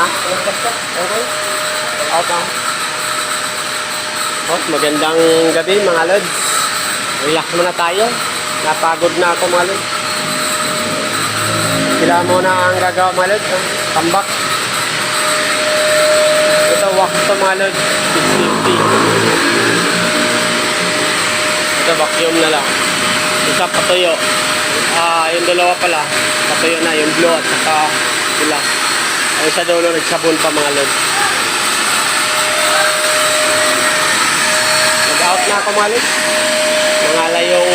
Ha? Okay. Okay. Oh, magandang gabi mga lods. Relax muna tayo. Napagod na ako mga lods. Sila muna ang gagawa mga lods. Tambak. Ito wax to mga lods. 650. Ito vacuum na lang. Isa patuyo. Yung dalawa pala. Patuyo na. Yung blue at saka pula. Ay sa dulo nagsabon pa mga lods. Nag-out na ako mga lods. Mangala yung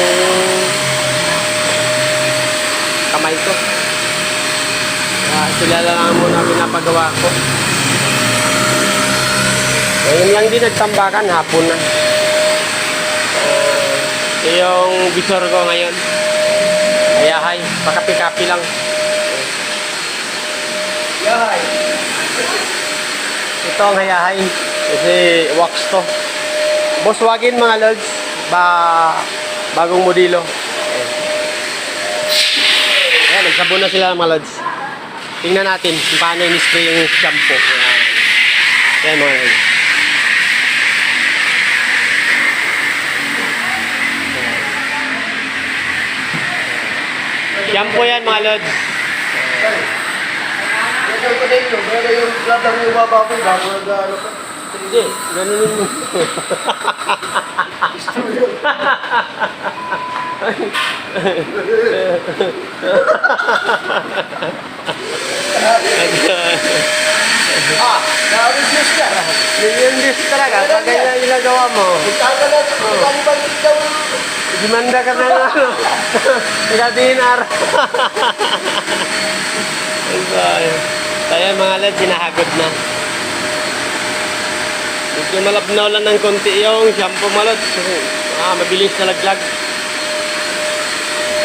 kamay ko. Sila lang muna pinapagawa ko. Ngayon lang din nagtambakan. Hapon na. Yung visor ko ngayon. Ayahay. Pakapi-kapi lang. Hayahay. Ito ang hayahay. Kasi wax to. Volkswagen mga lods. Bagong modelo. Ayan, nagsabon na sila mga lods. Tingnan natin kung paano in-spray yung shampoo. Ayan mga lods. Shampoo yan mga lods. Yung club lang yung bababoy bago nag-ano pa. Hindi, ganunin mo. Na-reduce ka. Million talaga, pag ganyan ginagawa mo. Itagal na, itagal daw. Dimanda ka na ano. Nagadinar. Tayo mga lads, sinahagod na. Medyo malabnaw lang ng konti yung shampoo mga lads. Mabilis na laglag.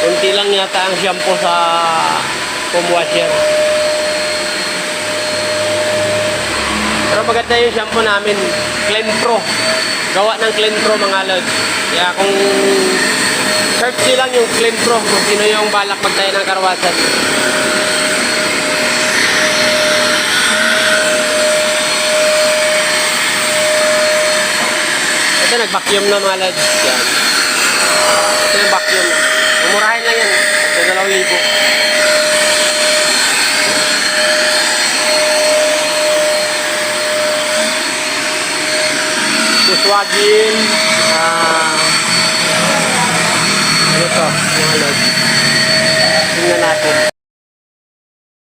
Konti lang yata ang shampoo sa foam washer. Pero maganda yung shampoo namin, Clean Pro. Gawa ng Clean Pro mga lods. Kaya kung search nyo lang yung Clean Pro kung sino yung balak magtayo ng karwasan. Ito nag-vacuum na mga lods. Yan. Ito yung vacuum na. Mumurahin lang yan. Sa 2,000. Volkswagen